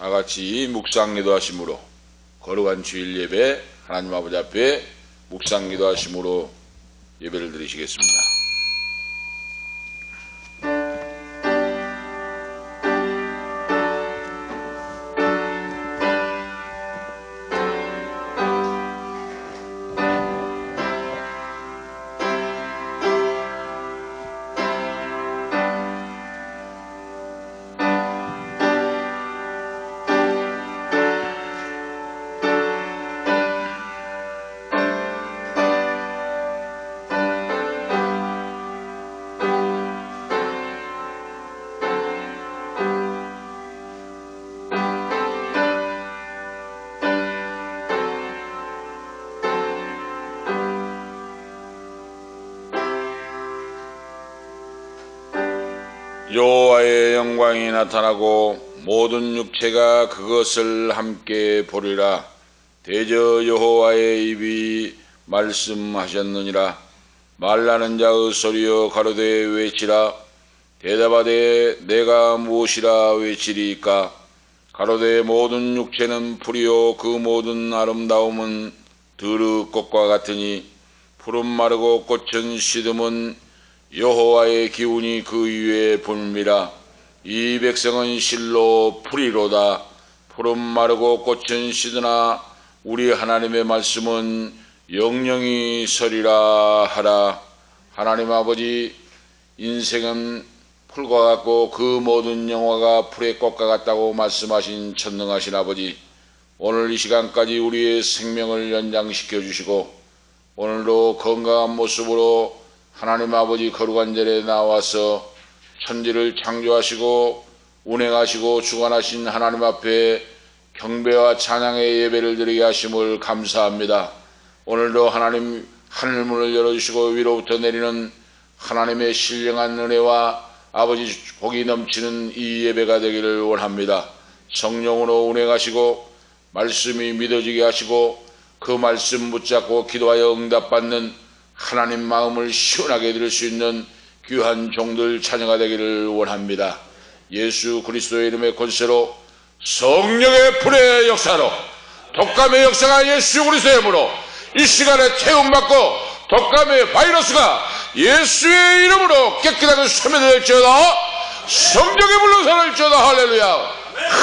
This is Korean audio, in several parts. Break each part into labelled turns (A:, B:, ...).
A: 다같이 묵상기도 하심으로 거룩한 주일 예배 하나님 아버지 앞에 묵상기도 하심으로 예배를 드리시겠습니다. 여호와의 영광이 나타나고 모든 육체가 그것을 함께 보리라. 대저 여호와의 입이 말씀하셨느니라. 말하는 자의 소리여 가로되 외치라. 대답하되 내가 무엇이라 외치리까. 가로되 모든 육체는 풀이요 그 모든 아름다움은 들의 꽃과 같으니 푸른 마르고 꽃은 시듬은 여호와의 기운이 그 위에 불미라. 이 백성은 실로 풀이로다. 푸른 마르고 꽃은 시드나 우리 하나님의 말씀은 영영이 서리라 하라. 하나님 아버지, 인생은 풀과 같고 그 모든 영화가 풀의 꽃과 같다고 말씀하신 전능하신 아버지, 오늘 이 시간까지 우리의 생명을 연장시켜 주시고 오늘도 건강한 모습으로 하나님 아버지 거룩한 자리에 나와서 천지를 창조하시고 운행하시고 주관하신 하나님 앞에 경배와 찬양의 예배를 드리게 하심을 감사합니다. 오늘도 하나님 하늘문을 열어주시고 위로부터 내리는 하나님의 신령한 은혜와 아버지 복이 넘치는 이 예배가 되기를 원합니다. 성령으로 운행하시고 말씀이 믿어지게 하시고 그 말씀 붙잡고 기도하여 응답받는 하나님 마음을 시원하게 들을 수 있는 귀한 종들 자녀가 되기를 원합니다. 예수 그리스도의 이름의 권세로 성령의 불의 역사로 독감의 역사가 예수 그리스도의 이름으로 이 시간에 태움받고 독감의 바이러스가 예수의 이름으로 깨끗하게 소멸될지어다. 성령의 불로 살을지어다. 할렐루야.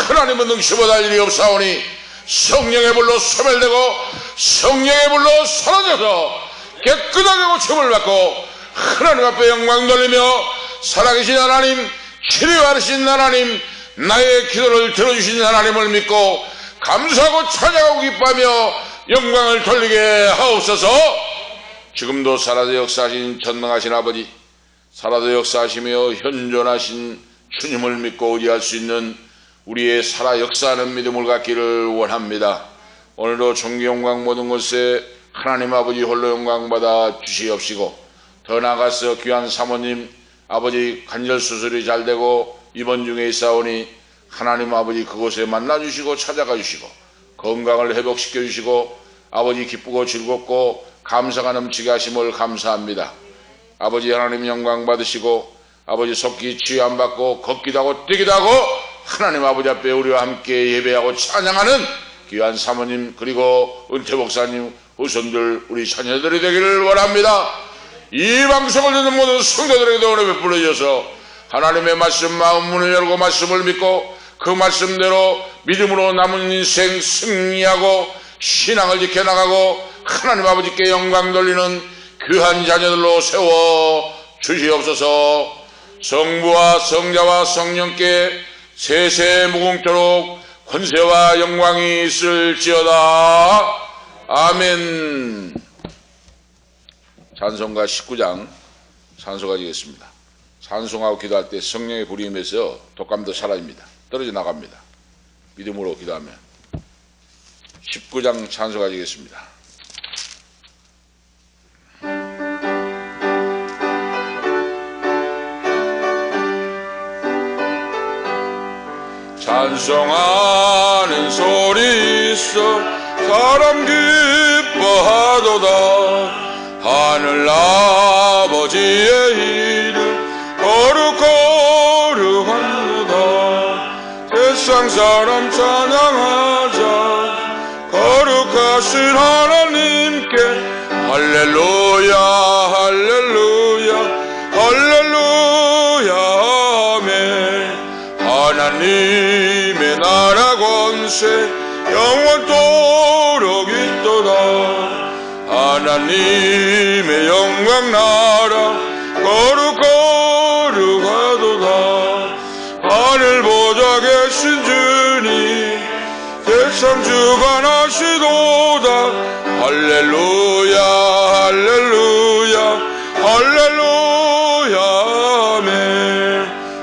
A: 하나님은 능시보다 일이 없사오니 성령의 불로 소멸되고 성령의 불로 사라져서 깨끗하게 고침을 받고 하나님 앞에 영광 돌리며 살아계신 하나님, 치료하신 하나님, 나의 기도를 들어주신 하나님을 믿고 감사하고 찬양하고 기뻐하며 영광을 돌리게 하옵소서. 지금도 살아서 역사하신 전능하신 아버지, 살아서 역사하시며 현존하신 주님을 믿고 의지할 수 있는 우리의 살아 역사하는 믿음을 갖기를 원합니다. 오늘도 존귀 영광 모든 것에 하나님 아버지 홀로 영광 받아 주시옵시고, 더 나아가서 귀한 사모님 아버지 관절 수술이 잘 되고 입원 중에 있사오니 하나님 아버지 그곳에 만나 주시고 찾아가 주시고 건강을 회복시켜 주시고 아버지 기쁘고 즐겁고 감사가 넘치게 하심을 감사합니다. 아버지 하나님 영광 받으시고 아버지 속기 치유 안 받고 걷기도 하고 뛰기도 하고 하나님 아버지 앞에 우리와 함께 예배하고 찬양하는 귀한 사모님 그리고 은퇴 목사님 후손들 우리 자녀들이 되기를 원합니다. 이 방송을 듣는 모든 성도들에게도 은혜 베풀어 주셔서 하나님의 말씀 마음 문을 열고 말씀을 믿고 그 말씀대로 믿음으로 남은 인생 승리하고 신앙을 지켜나가고 하나님 아버지께 영광 돌리는 귀한 자녀들로 세워 주시옵소서. 성부와 성자와 성령께 세세 무궁토록 권세와 영광이 있을지어다. 아멘. 찬송가 19장 찬송 가지겠습니다. 찬송하고 기도할 때 성령의 불이 임해서 독감도 사라집니다. 떨어져 나갑니다. 믿음으로 기도하면. 19장 찬송 가지겠습니다. 찬송하는 소리 있어 사람 기뻐하도다. 하늘 아버지의 이름 거룩거룩하도다. 세상 세상 사람 찬양하자. 거룩하신 하나님께 할렐루야 할렐루야 할렐루야 아멘. 하나님의 나라 권세 영원토록 있도다. 하나님의 영광 나라 거룩거룩하도다. 하늘 보좌 계신 주님 세상 주관하시도다. 할렐루야 할렐루야 할렐루야 아멘.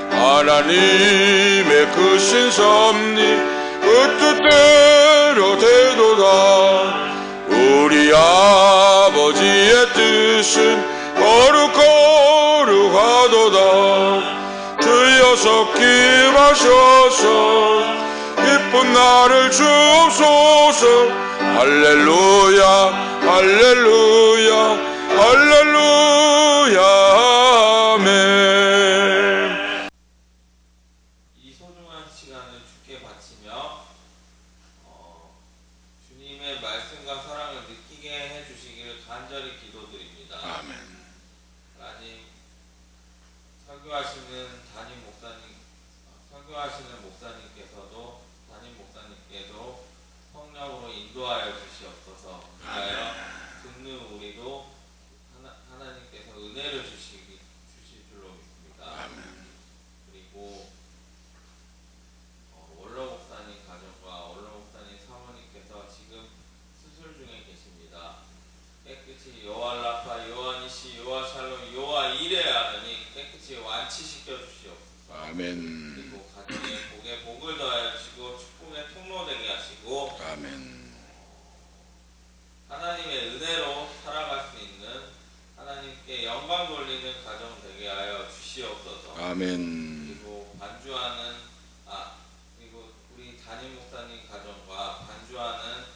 A: 하나님의 크신 섭리 그 뜻대로 되도다. 우리 아버지의 뜻은 거룩거룩하도다. 주여 섭김하셔서 기쁜 날을 주옵소서. 할렐루야 할렐루야 할렐루야 아멘.
B: 이 소중한 시간을 주께 바치며 주님의 말씀과 사랑을 느끼게 해주시기를 간절히 기도드립니다.
A: 아멘.
B: 하나님, 설교하시는 목사님께서도 담임 목사님께도 성령으로 인도하여 주시옵소서. 그리하여 듣는 우리도 하나님께서 은혜를 주실 줄로 믿습니다. 그리고 원로 목사님 가정과 원로 목사님 사모님께서 지금 수술 중에 계십니다. 깨끗이 여호와 라파, 여호와 니시, 여호와 샬롬, 여호와 이레 하느니 깨끗이 완치시켜 주시옵소서.
A: 아멘.
B: 그리고 가정에 복에 복을 더하여 주시고 축복의 통로 되게 하시고
A: 아멘.
B: 하나님의 은혜로 살아갈 수 있는 하나님께 영광 돌리는 가정 되게 하여 주시옵소서.
A: 아멘.
B: 그리고 그리고 우리 담임 목사님 가정과 반주하는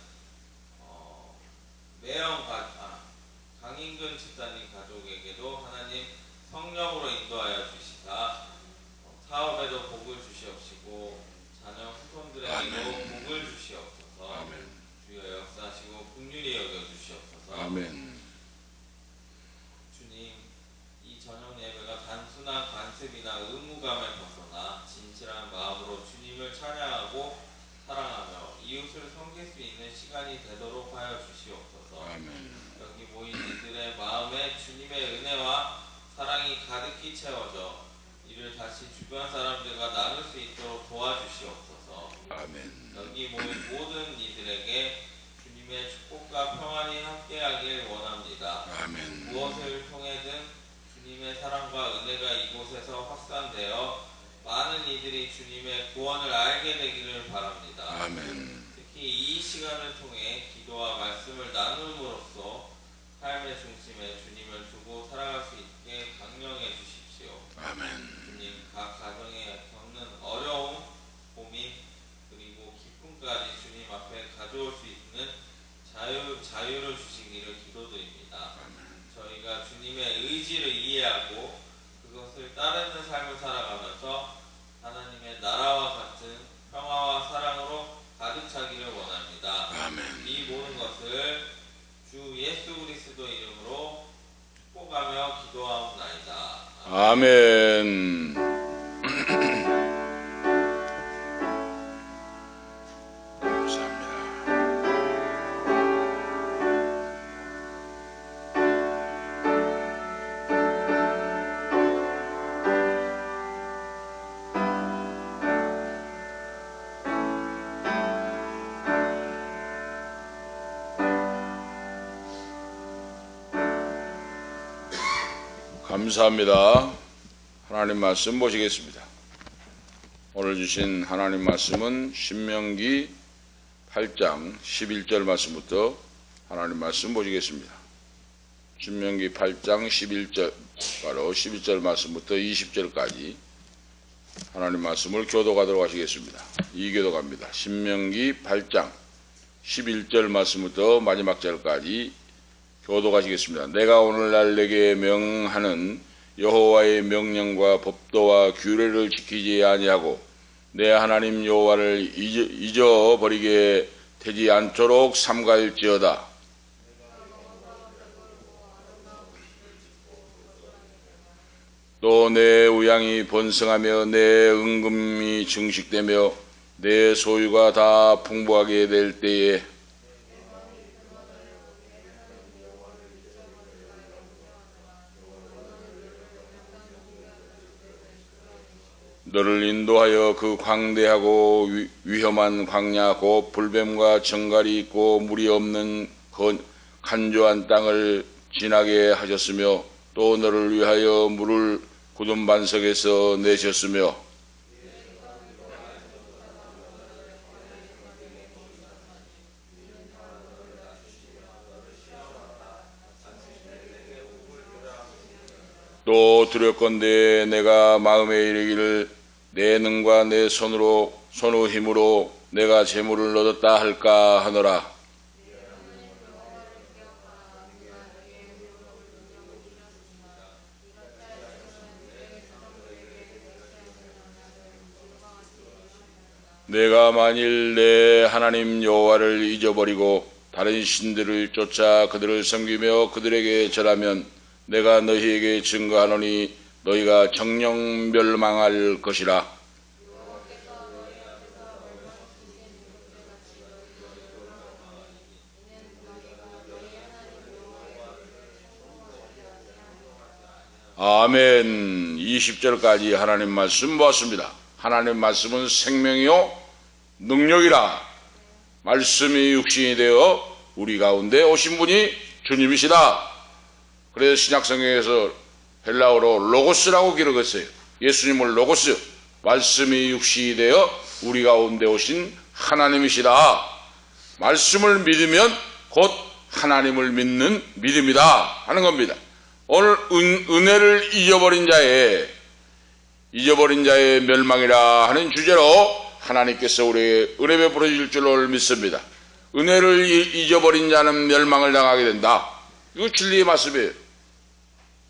B: 강인근 집사님 가족에게도 하나님 성령으로 인도하여 주시사 사업에도 복을 주시옵시고 자녀 후손들에게도 복을 주시옵소서.
A: 아멘.
B: 주여 역사하시고 긍휼히 여겨 주시옵소서.
A: 아멘.
B: 주님, 이 저녁 예배가 단순한 관습이나 의무감에 벗어나 진실한 마음으로 주님을 찬양하고 사랑하며 이웃을 섬길 수 있는 시간이 되도록 하여 주시옵소서.
A: 아멘.
B: 여기 모인 이들의 마음에 주님의 은혜와 사랑이 가득히 채워져 이를 다시 주변 사람들과 나눌 수 있도록 도와주시옵소서.
A: 아멘.
B: 여기 모인 모든 이들에게 주님의 축복과 평안이 함께하길 원합니다.
A: 아멘.
B: 무엇을 통해든 주님의 사랑과 은혜가 이곳에서 확산되어 많은 이들이 주님의 구원을 알게 되기를 바랍니다.
A: 아멘.
B: 특히 이 시간을 통해 기도와 말씀을 나눔으로써 삶의 중심에 주님을 두고 살아갈 수 있게 강령해 주십시오.
A: 아멘.
B: 주님, 각 가정에 겪는 어려움, 고민, 그리고 기쁨까지 주님 앞에 가져올 수 있는 자유를 주시기를 기도드립니다. 저희가 주님의 의지를 이해하고 그것을 따르는 삶을 살아가면서 하나님의 나라와 같은 평화와 사랑으로 가득 차기를 원합니다.
A: 아멘.
B: 이 모든 것을 주 예수 그리스도 이름으로 축복하며 기도하옵나이다.
A: 아멘. 감사합니다. 감사합니다. 하나님 말씀 보시겠습니다. 오늘 주신 하나님 말씀은 신명기 8장 11절 말씀부터 하나님 말씀 보시겠습니다. 신명기 8장 11절, 바로 11절 말씀부터 20절까지 하나님 말씀을 교독하도록 하시겠습니다. 이 교독합니다. 신명기 8장 11절 말씀부터 마지막 절까지 교독하시겠습니다. 내가 오늘날 내게 명하는 여호와의 명령과 법도와 규례를 지키지 아니하고 내 하나님 여호와를 잊어버리게 되지 않도록 삼가할지어다. 또 내 의향이 번성하며 내 은금이 증식되며 내 소유가 다 풍부하게 될 때에 너를 인도하여 그 광대하고 위험한 광야 곧 불뱀과 정갈이 있고 물이 없는 간조한 땅을 지나게 하셨으며 또 너를 위하여 물을 굳은 반석에서 내셨으며 또 두렵건대 내가 마음에 이르기를 내 능과 내 손의 힘으로 내가 재물을 얻었다 할까 하노라. 내가 만일 내 하나님 여호와를 잊어버리고 다른 신들을 쫓아 그들을 섬기며 그들에게 절하면 내가 너희에게 증거하노니 너희가 정녕 멸망할 것이라. 아멘. 20절까지 하나님 말씀 보았습니다. 하나님 말씀은 생명이요 능력이라. 말씀이 육신이 되어 우리 가운데 오신 분이 주님이시다. 그래서 신약성경에서 헬라어로 로고스라고 기록했어요. 예수님을 로고스, 말씀이 육신이 되어 우리 가운데 오신 하나님이시다. 말씀을 믿으면 곧 하나님을 믿는 믿음이다 하는 겁니다. 오늘 은혜를 잊어버린 자의 멸망이라 하는 주제로 하나님께서 우리에게 은혜 베풀어 주실 줄로 믿습니다. 은혜를 잊어버린 자는 멸망을 당하게 된다. 이거 진리의 말씀이에요.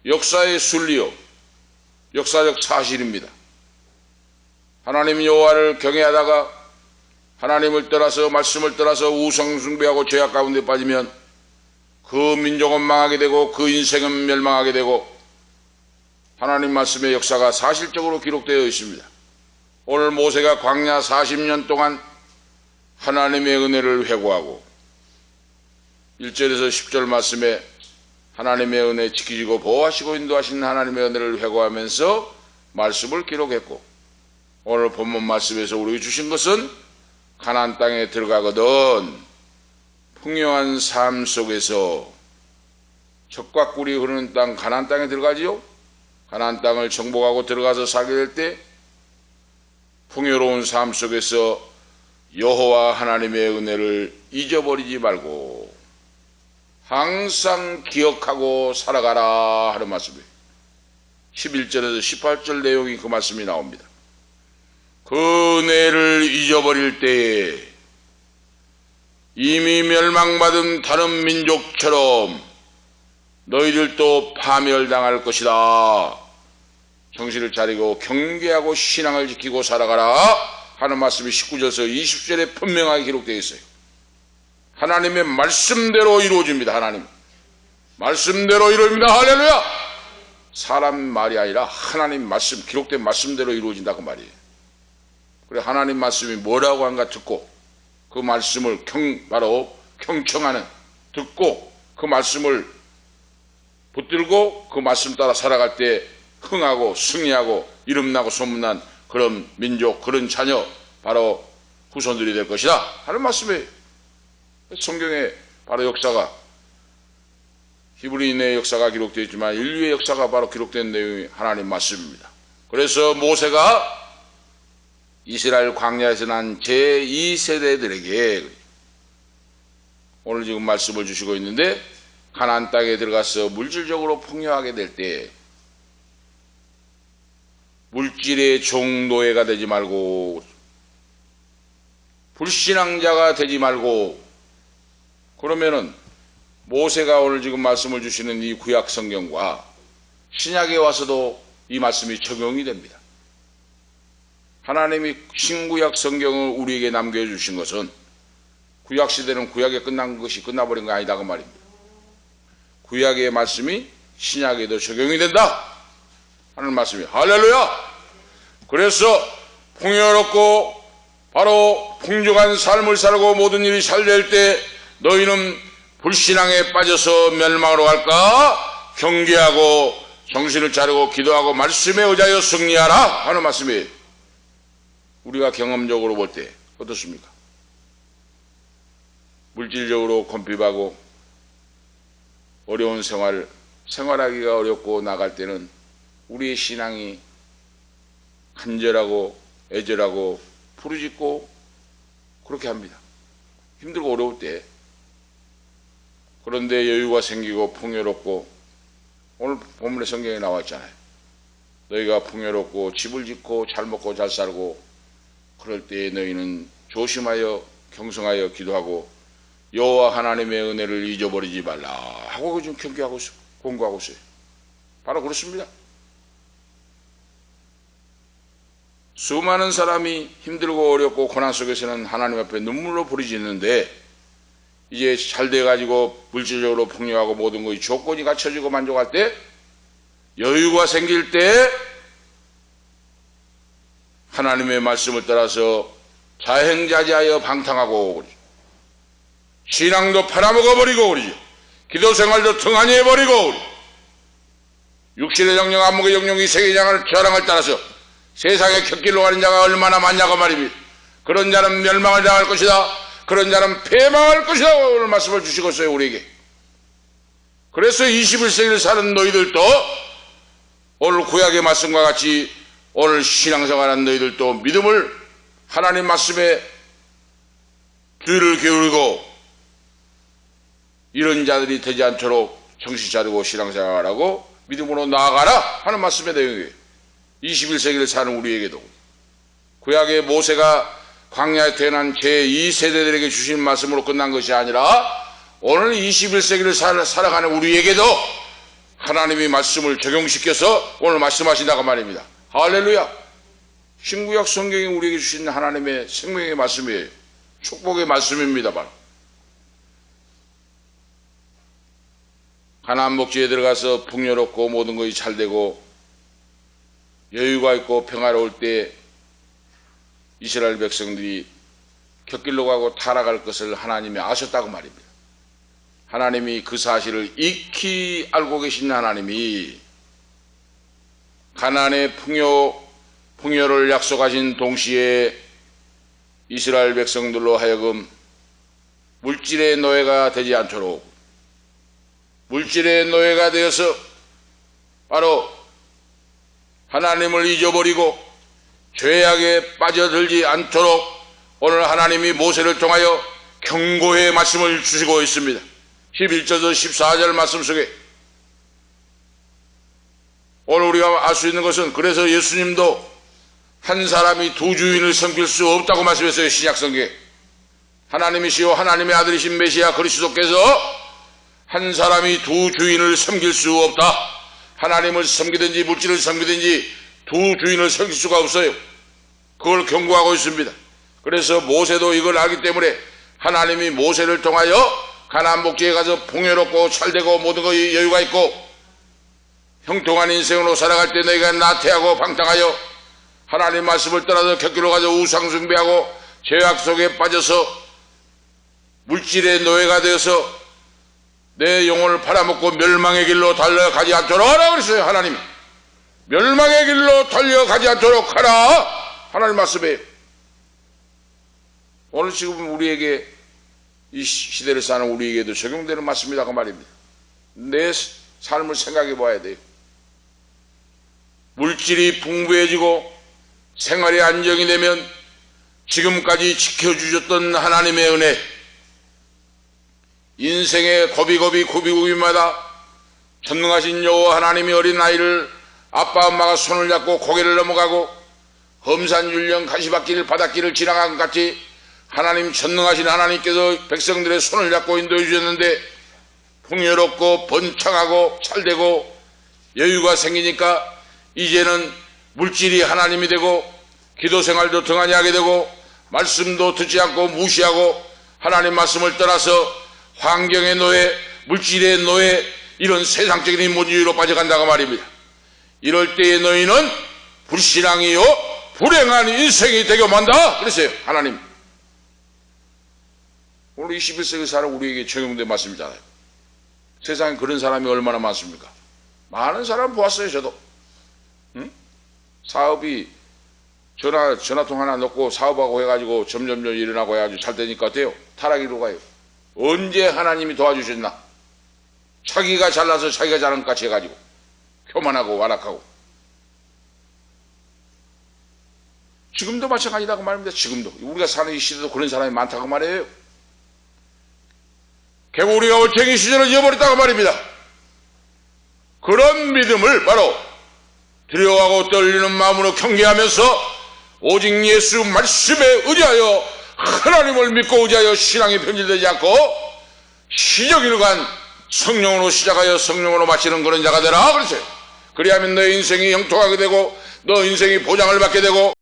A: 역사의 순리요, 역사적 사실입니다. 하나님 여호와를 경외하다가 하나님을 떠나서 말씀을 떠나서 우상 숭배하고 죄악 가운데 빠지면 그 민족은 망하게 되고 그 인생은 멸망하게 되고 하나님 말씀의 역사가 사실적으로 기록되어 있습니다. 오늘 모세가 광야 40년 동안 하나님의 은혜를 회고하고 1절에서 10절 말씀에 하나님의 은혜 지키시고 보호하시고 인도하시는 하나님의 은혜를 회고하면서 말씀을 기록했고 오늘 본문 말씀에서 우리에게 주신 것은 가나안 땅에 들어가거든 풍요한 삶 속에서 젖과 꿀이 흐르는 땅 가나안 땅에 들어가지요. 가나안 땅을 정복하고 들어가서 살게 될 때 풍요로운 삶 속에서 여호와 하나님의 은혜를 잊어버리지 말고 항상 기억하고 살아가라 하는 말씀이에요. 11절에서 18절 내용이 그 말씀이 나옵니다. 그 은혜를 잊어버릴 때에 이미 멸망받은 다른 민족처럼 너희들도 파멸당할 것이다. 정신을 차리고 경계하고 신앙을 지키고 살아가라 하는 말씀이 19절에서 20절에 분명하게 기록되어 있어요. 하나님의 말씀대로 이루어집니다. 하나님 말씀대로 이루어집니다. 할렐루야. 사람 말이 아니라 하나님 말씀, 기록된 말씀대로 이루어진다 그 말이에요. 그래 하나님 말씀이 뭐라고 한가 듣고 그 말씀을 바로 경청하는, 듣고 그 말씀을 붙들고 그 말씀 따라 살아갈 때 흥하고 승리하고 이름나고 소문난 그런 민족, 그런 자녀, 바로 후손들이 될 것이다 하는 말씀이에요. 성경에 바로 역사가, 히브리인의 역사가 기록되어 있지만 인류의 역사가 바로 기록된 내용이 하나님 말씀입니다. 그래서 모세가 이스라엘 광야에서 난 제2세대들에게 오늘 지금 말씀을 주시고 있는데, 가나안 땅에 들어가서 물질적으로 풍요하게 될 때 물질의 종노예가 되지 말고 불신앙자가 되지 말고, 그러면은 모세가 오늘 지금 말씀을 주시는 이 구약 성경과 신약에 와서도 이 말씀이 적용이 됩니다. 하나님이 신구약 성경을 우리에게 남겨주신 것은 구약시대는 구약에 끝난 것이 끝나버린 거 아니다 그 말입니다. 구약의 말씀이 신약에도 적용이 된다 하는 말씀이에요. 할렐루야. 그래서 풍요롭고 바로 풍족한 삶을 살고 모든 일이 잘 될 때 너희는 불신앙에 빠져서 멸망으로 갈까 경계하고 정신을 차리고 기도하고 말씀에 의지하여 승리하라 하는 말씀이에요. 우리가 경험적으로 볼 때 어떻습니까? 물질적으로 곤핍하고 어려운 생활하기가 어렵고 나갈 때는 우리의 신앙이 간절하고 애절하고 부르짖고 그렇게 합니다. 힘들고 어려울 때. 그런데 여유가 생기고 풍요롭고 오늘 본문의 성경에 나와 있잖아요. 너희가 풍요롭고 집을 짓고 잘 먹고 잘 살고 그럴 때 너희는 조심하여 경성하여 기도하고 여호와 하나님의 은혜를 잊어버리지 말라 하고 좀 경계하고 있어요. 공부하고 있어요. 바로 그렇습니다. 수많은 사람이 힘들고 어렵고 고난 속에서는 하나님 앞에 눈물로 부르짖는데 이제 잘 돼가지고 물질적으로 풍요하고 모든 것이 조건이 갖춰지고 만족할 때 여유가 생길 때 하나님의 말씀을 따라서 자행자지하여 방탕하고 그러죠. 신앙도 팔아먹어버리고 그러죠. 기도생활도 등한히 해버리고 그러죠. 육신의 정령 안목의 정령 이 세계장을 저랑을 따라서 세상의 곁길로 가는 자가 얼마나 많냐고 말입니다. 그런 자는 멸망을 당할 것이다. 그런 자는 패망할 것이다. 오늘 말씀을 주시고 있어요 우리에게. 그래서 21세기를 사는 너희들도 오늘 구약의 말씀과 같이 오늘 신앙생활하는 너희들도 믿음을 하나님 말씀에 귀를 기울이고 이런 자들이 되지 않도록 정신 차리고 신앙생활하고 믿음으로 나아가라 하는 말씀의 내용이에요. 21세기를 사는 우리에게도 구약의 모세가 광야에 태어난 제2세대들에게 주신 말씀으로 끝난 것이 아니라 오늘 21세기를 살아가는 우리에게도 하나님이 말씀을 적용시켜서 오늘 말씀하신다고 말입니다. 할렐루야. 신구약 성경이 우리에게 주신 하나님의 생명의 말씀이에요. 축복의 말씀입니다. 바로 가나안 목지에 들어가서 풍요롭고 모든 것이 잘되고 여유가 있고 평화로울 때 이스라엘 백성들이 곁길로 가고 타락할 것을 하나님이 아셨다고 말입니다. 하나님이 그 사실을 익히 알고 계신 하나님이 가나안의 풍요를 약속하신 동시에 이스라엘 백성들로 하여금 물질의 노예가 되지 않도록 물질의 노예가 되어서 바로 하나님을 잊어버리고 죄악에 빠져들지 않도록 오늘 하나님이 모세를 통하여 경고의 말씀을 주시고 있습니다. 11절에서 14절 말씀 속에 오늘 우리가 알 수 있는 것은 그래서 예수님도 한 사람이 두 주인을 섬길 수 없다고 말씀했어요. 신약성경에 하나님이시요 하나님의 아들이신 메시아 그리스도께서 한 사람이 두 주인을 섬길 수 없다. 하나님을 섬기든지 물질을 섬기든지 두 주인을 섬길 수가 없어요. 그걸 경고하고 있습니다. 그래서 모세도 이걸 알기 때문에 하나님이 모세를 통하여 가나안 목지에 가서 풍요롭고 잘되고 모든 것이 여유가 있고 형통한 인생으로 살아갈 때 너희가 나태하고 방탕하여 하나님 말씀을 떠나서 곁길로 가서 우상 숭배하고 죄악 속에 빠져서 물질의 노예가 되어서 내 영혼을 팔아먹고 멸망의 길로 달려가지 않도록 하라 그랬어요. 하나님 멸망의 길로 달려가지 않도록 하라 하나님 말씀이에요. 오늘 지금 우리에게 이 시대를 사는 우리에게도 적용되는 말씀이다 그 말입니다. 내 삶을 생각해 봐야 돼요. 물질이 풍부해지고 생활이 안정이 되면 지금까지 지켜주셨던 하나님의 은혜 인생의 고비고비마다 전능하신 여호와 하나님이 어린아이를 아빠 엄마가 손을 잡고 고개를 넘어가고 험산율령 가시밭길 바닷길을 지나간 것 같이 하나님 전능하신 하나님께서 백성들의 손을 잡고 인도해 주셨는데 풍요롭고 번창하고 잘되고 여유가 생기니까 이제는 물질이 하나님이 되고 기도 생활도 등한히 하게 되고 말씀도 듣지 않고 무시하고 하나님 말씀을 떠나서 환경의 노예, 물질의 노예, 이런 세상적인 인본주의로 빠져간다고 말입니다. 이럴 때의 너희는 불신앙이요 불행한 인생이 되게 만다 그랬어요. 하나님. 오늘 21세기 사는 우리에게 적용된 말씀이잖아요. 세상에 그런 사람이 얼마나 많습니까? 많은 사람 보았어요. 저도. 응? 사업이 전화통 하나 넣고 사업하고 해가지고 점점점 일어나고 해가지고 잘 되니까 어때요? 타락이로 가요. 언제 하나님이 도와주셨나? 자기가 잘나서 자기가 잘한 것 같이 해가지고 교만하고 완악하고. 지금도 마찬가지라고 말입니다. 지금도 우리가 사는 이 시대도 그런 사람이 많다고 말해요. 결국 우리가 올챙이 시절을 잃어버렸다고 말입니다. 그런 믿음을 바로 두려워하고 떨리는 마음으로 경계하면서 오직 예수 말씀에 의지하여 하나님을 믿고 의지하여 신앙이 변질되지 않고 시적으로 간 성령으로 시작하여 성령으로 마치는 그런 자가 되라 그랬어요. 그리하면 너의 인생이 형통하게 되고 너 인생이 보장을 받게 되고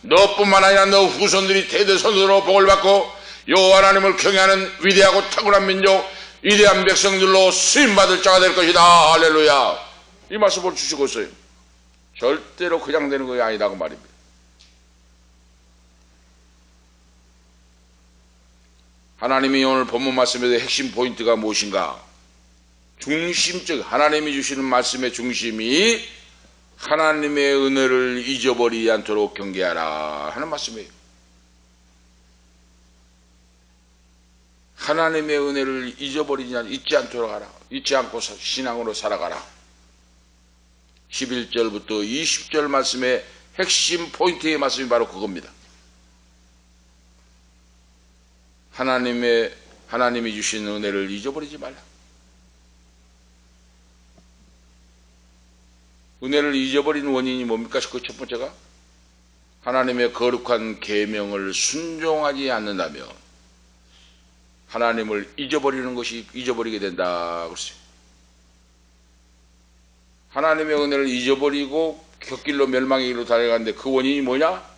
A: 너뿐만 아니라 너 후손들이 대대손손으로 복을 받고 여호와 하나님을 경외하는 위대하고 탁월한 민족, 위대한 백성들로 쓰임받을 자가 될 것이다. 할렐루야. 이 말씀을 주시고 있어요. 절대로 그냥 되는 것이 아니라고 말입니다. 하나님이 오늘 본문 말씀에서 핵심 포인트가 무엇인가? 중심적 하나님이 주시는 말씀의 중심이 하나님의 은혜를 잊어버리지 않도록 경계하라 하는 말씀이에요. 하나님의 은혜를 잊지 않도록 하라. 잊지 않고 신앙으로 살아가라. 11절부터 20절 말씀의 핵심 포인트의 말씀이 바로 그겁니다. 하나님이 주신 은혜를 잊어버리지 말라. 은혜를 잊어버리는 원인이 뭡니까? 그 첫 번째가 하나님의 거룩한 계명을 순종하지 않는다면 하나님을 잊어버리게 된다 그랬어요. 하나님의 은혜를 잊어버리고 곁길로 멸망의 길로 달려가는데 그 원인이 뭐냐?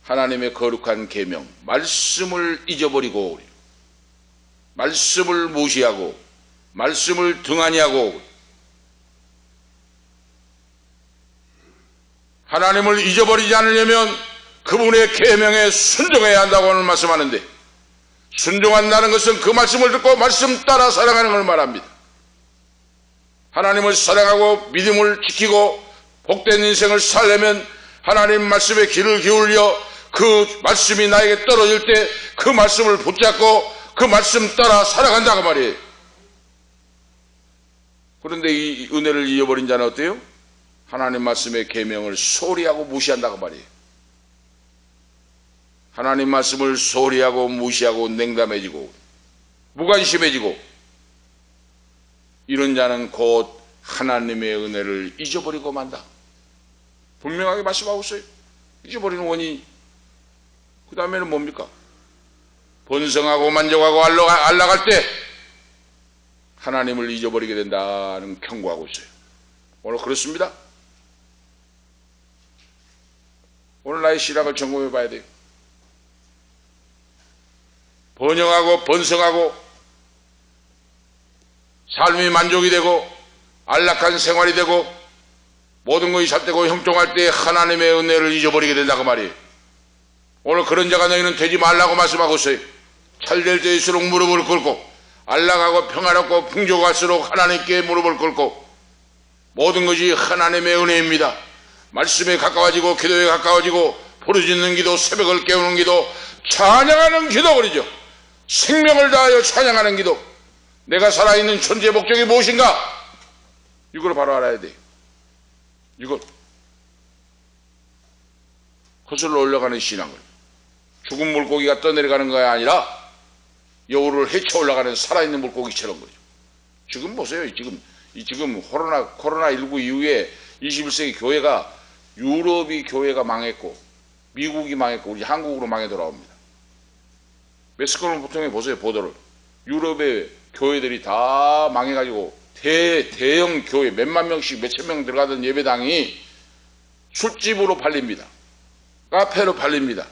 A: 하나님의 거룩한 계명, 말씀을 잊어버리고 말씀을 무시하고 말씀을 등한히 하고 하나님을 잊어버리지 않으려면 그분의 계명에 순종해야 한다고 오늘 말씀하는데 순종한다는 것은 그 말씀을 듣고 말씀 따라 살아가는 걸 말합니다. 하나님을 사랑하고 믿음을 지키고 복된 인생을 살려면 하나님 말씀에 귀를 기울여 그 말씀이 나에게 떨어질 때 그 말씀을 붙잡고 그 말씀 따라 살아간다고 말이에요. 그런데 이 은혜를 잊어버린 자는 어때요? 하나님 말씀의 계명을 소홀히 하고 무시한다고 말이에요. 하나님 말씀을 소홀히 하고 무시하고 냉담해지고 무관심해지고 이런 자는 곧 하나님의 은혜를 잊어버리고 만다. 분명하게 말씀하고 있어요. 잊어버리는 원인이. 그 다음에는 뭡니까? 번성하고 만족하고 안락할 때 하나님을 잊어버리게 된다는 경고하고 있어요. 오늘 그렇습니다. 오늘 나의 신앙을 점검해 봐야 돼요. 번영하고 번성하고 삶이 만족이 되고 안락한 생활이 되고 모든 것이 잘되고 형통할 때 하나님의 은혜를 잊어버리게 된다고 말이에요. 오늘 그런 자가 너희는 되지 말라고 말씀하고 있어요. 찰될 때일수록 무릎을 꿇고 안락하고 평화롭고 풍족할수록 하나님께 무릎을 꿇고 모든 것이 하나님의 은혜입니다. 말씀에 가까워지고 기도에 가까워지고 부르짖는 기도, 새벽을 깨우는 기도, 찬양하는 기도 그러죠. 생명을 다하여 찬양하는 기도. 내가 살아있는 존재의 목적이 무엇인가? 이걸 바로 알아야 돼. 이걸 거슬러 올라가는 신앙을 죽은 물고기가 떠내려가는 것이 아니라 여우를 헤쳐 올라가는 살아있는 물고기처럼 그러죠. 지금 보세요. 지금 코로나19 이후에 21세기 교회가 유럽이 교회가 망했고 미국이 망했고 우리 한국으로 망해 돌아옵니다. 매스컴을 보통에 보세요. 보도를. 유럽의 교회들이 다 망해가지고 대형 교회 몇만 명씩 몇천 명 들어가던 예배당이 술집으로 팔립니다. 카페로 팔립니다.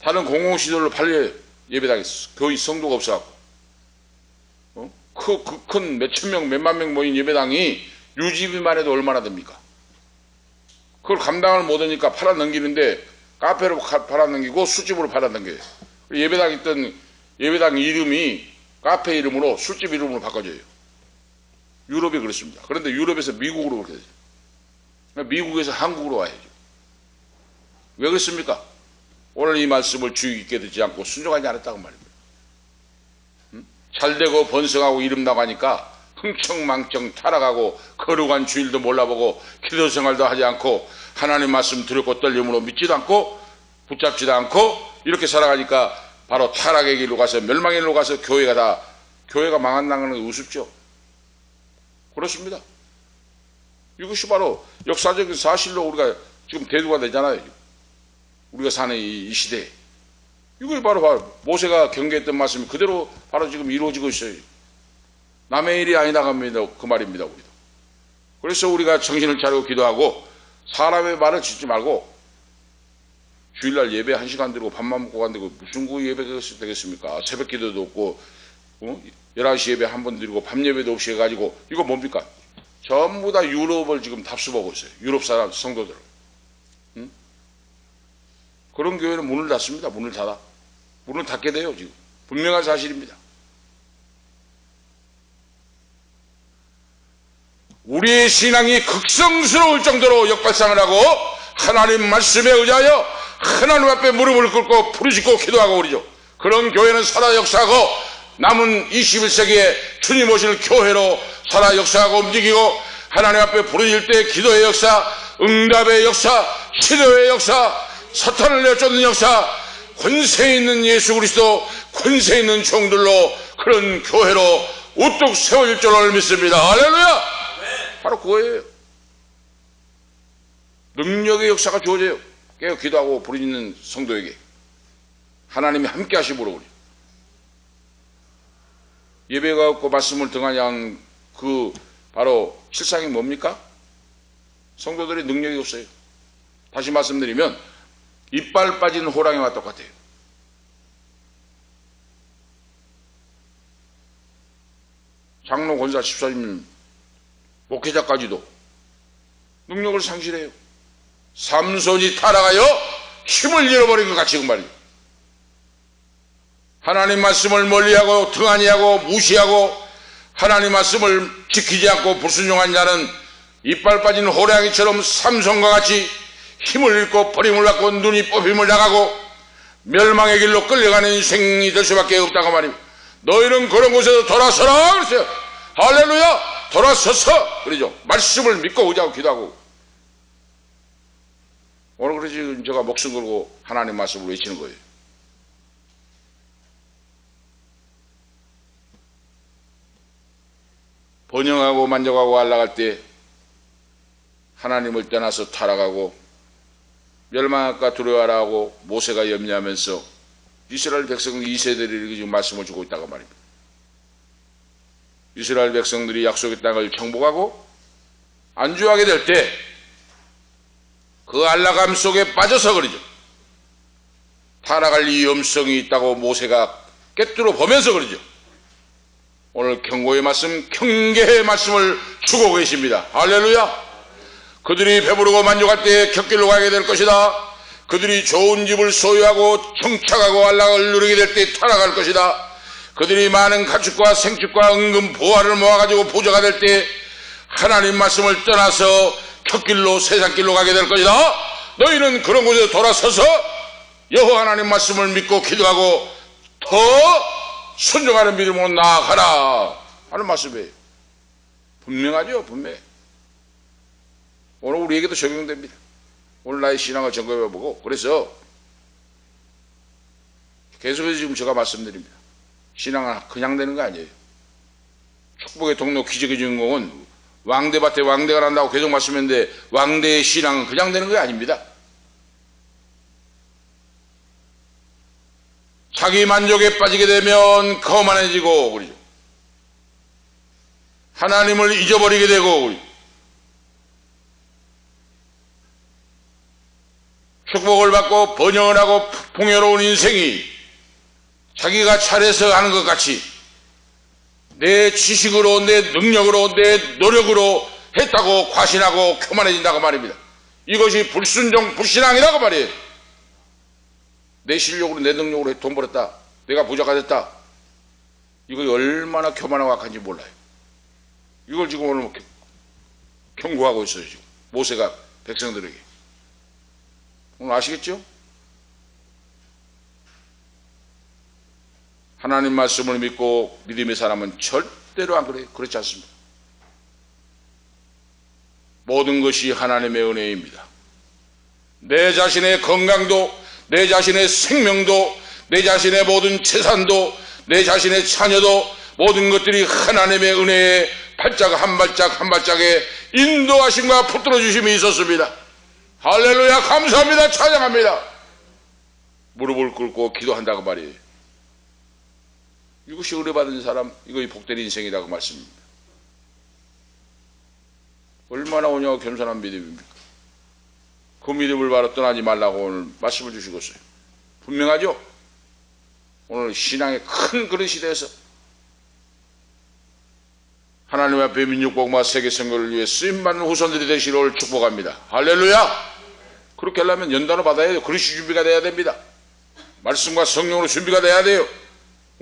A: 다른 공공시설로 팔려요. 예배당에 교회 성도가 없어갖고. 그 큰 몇천 명, 몇만 명 모인 예배당이 유지비만 해도 얼마나 됩니까? 그걸 감당을 못하니까 팔아넘기는데 카페로 팔아넘기고 술집으로 팔아넘겨요. 예배당 있던 예배당 이름이 카페 이름으로 술집 이름으로 바꿔줘요. 유럽이 그렇습니다. 그런데 유럽에서 미국으로 그렇게 되죠. 미국에서 한국으로 와야죠. 왜 그렇습니까? 오늘 이 말씀을 주의 깊게 듣지 않고 순종하지 않았다고 말입니다. 잘되고 번성하고 이름 나가니까 흥청망청 타락하고 거룩한 주일도 몰라보고 기도 생활도 하지 않고 하나님 말씀 두렵고 떨림으로 믿지도 않고 붙잡지도 않고 이렇게 살아가니까 바로 타락의 길로 가서 멸망의 길로 가서 교회가 망한다는 게 우습죠. 그렇습니다. 이것이 바로 역사적인 사실로 우리가 지금 대두가 되잖아요. 우리가 사는 이 시대에. 이걸 바로 모세가 경계했던 말씀이 그대로 바로 지금 이루어지고 있어요. 남의 일이 아니다 그 말입니다. 우리도. 그래서 우리가 정신을 차리고 기도하고 사람의 말을 듣지 말고 주일날 예배 1시간 드리고 밥만 먹고 간다고 무슨 그 예배가 되겠습니까? 새벽 기도도 없고 11시 예배 한 번 드리고 밤 예배도 없이 해가지고 이거 뭡니까? 전부 다 유럽을 지금 답습하고 있어요. 유럽 사람 성도들. 그런 교회는 문을 닫습니다. 문을 닫아. 문을 닫게 돼요. 지금 분명한 사실입니다. 우리의 신앙이 극성스러울 정도로 역발상을 하고 하나님 말씀에 의지하여 하나님 앞에 무릎을 꿇고 부르짖고 기도하고 그러죠. 그런 교회는 살아 역사하고 남은 21세기에 주님 오실 교회로 살아 역사하고 움직이고 하나님 앞에 부르짖을 때 기도의 역사, 응답의 역사, 치료의 역사, 사탄을 내쫓는 역사, 권세 있는 예수 그리스도, 권세 있는 종들로 그런 교회로 우뚝 세워질 줄을 믿습니다. 할렐루야! 바로 그거예요. 능력의 역사가 주어져요. 깨어 기도하고 부르짖는 성도에게 하나님이 함께 하심으로 그래요. 예배가 없고 말씀을 등하지 않은 그 바로 실상이 뭡니까? 성도들의 능력이 없어요. 다시 말씀드리면 이빨 빠진 호랑이와 똑같아요. 장로, 권사, 집사님, 목회자까지도 능력을 상실해요. 삼손이 타락하여 힘을 잃어버린 것 같이 그 말이에요. 하나님 말씀을 멀리하고 등한히하고 무시하고 하나님 말씀을 지키지 않고 불순종한 자는 이빨 빠진 호랑이처럼 삼손과 같이 힘을 잃고 버림을 받고 눈이 뽑힘을 당하고 멸망의 길로 끌려가는 인생이 될 수밖에 없다고 말입니다. 너희는 그런 곳에서 돌아서라 그랬어요. 할렐루야! 돌아서서 그러죠. 말씀을 믿고 의지하고 기도하고. 오늘 그러지 제가 목숨 걸고 하나님 말씀을 외치는 거예요. 번영하고 만족하고 안락할 때 하나님을 떠나서 타락하고 멸망할까 두려워하라 하고 모세가 염려하면서 이스라엘 백성 2세들이 지금 말씀을 주고 있다고 말입니다. 이스라엘 백성들이 약속의 땅을 정복하고 안주하게 될 때 그 안락함 속에 빠져서 그러죠. 타락할 위험성이 있다고 모세가 꿰뚫어 보면서 그러죠. 오늘 경고의 말씀, 경계의 말씀을 주고 계십니다. 할렐루야! 그들이 배부르고 만족할 때 곁길로 가게 될 것이다. 그들이 좋은 집을 소유하고 정착하고 안락을 누리게 될 때 타락할 것이다. 그들이 많은 가축과 생축과 은금 보화를 모아가지고 부자가 될 때 하나님 말씀을 떠나서 곁길로 세상길로 가게 될 것이다. 너희는 그런 곳에 돌아서서 여호와 하나님 말씀을 믿고 기도하고 더 순종하는 믿음으로 나아가라 하는 말씀이에요. 분명하죠. 분명해. 오늘 우리에게도 적용됩니다. 오늘 나의 신앙을 점검해보고 그래서 계속해서 지금 제가 말씀드립니다. 신앙은 그냥 되는 거 아니에요. 축복의 통로 기적의 주인공은 왕대밭에 왕대가 난다고 계속 말씀했는데 왕대의 신앙은 그냥 되는 거 아닙니다. 자기 만족에 빠지게 되면 거만해지고 그러죠. 하나님을 잊어버리게 되고 축복을 받고 번영을 하고 풍요로운 인생이 자기가 차려서 하는 것 같이 내 지식으로, 내 능력으로, 내 노력으로 했다고 과신하고 교만해진다고 말입니다. 이것이 불순종, 불신앙이라고 말이에요. 내 실력으로, 내 능력으로 돈 벌었다, 내가 부자가 됐다, 이거 얼마나 교만하고 악한지 몰라요. 이걸 지금 오늘 경고하고 있어요. 지금 모세가 백성들에게. 오늘 아시겠죠? 하나님 말씀을 믿고 믿음의 사람은 절대로 안 그래요. 그렇지 않습니다. 모든 것이 하나님의 은혜입니다. 내 자신의 건강도, 내 자신의 생명도, 내 자신의 모든 재산도, 내 자신의 자녀도 모든 것들이 하나님의 은혜에 발짝 한 발짝 한 발짝에 인도하심과 붙들어 주심이 있었습니다. 할렐루야, 감사합니다. 찬양합니다. 무릎을 꿇고 기도한다고 말이에요. 이것이 의뢰받은 사람, 이것이 복된 인생이라고 말씀입니다. 얼마나 온유하고 겸손한 믿음입니까? 그 믿음을 바로 떠나지 말라고 오늘 말씀을 주시고 있어요. 분명하죠? 오늘 신앙의 큰 그릇이 돼서 하나님 앞에 민족복음과 세계 선교를 위해 쓰임받는 후손들이 되시기를 축복합니다. 할렐루야! 그렇게 하려면 연단을 받아야 돼요. 그릇이 준비가 돼야 됩니다. 말씀과 성령으로 준비가 돼야 돼요.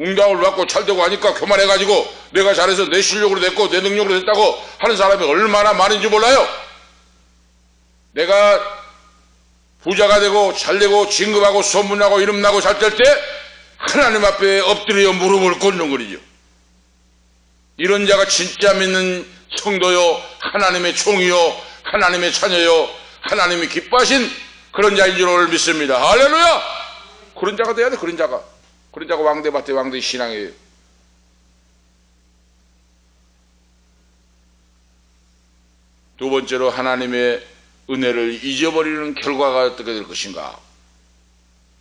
A: 응답을 받고 잘되고 하니까 교만해가지고 내가 잘해서 내 실력으로 됐고 내 능력으로 됐다고 하는 사람이 얼마나 많은지 몰라요. 내가 부자가 되고 잘되고 진급하고 소문나고 이름나고 잘 될 때 하나님 앞에 엎드려 무릎을 꿇는 거리죠. 이런 자가 진짜 믿는 성도요, 하나님의 종이요, 하나님의 자녀요, 하나님이 기뻐하신 그런 자인 줄 오늘 믿습니다. 할렐루야! 그런 자가 돼야 돼. 그런 자가 왕대밭에 왕대의 신앙이에요. 두 번째로 하나님의 은혜를 잊어버리는 결과가 어떻게 될 것인가.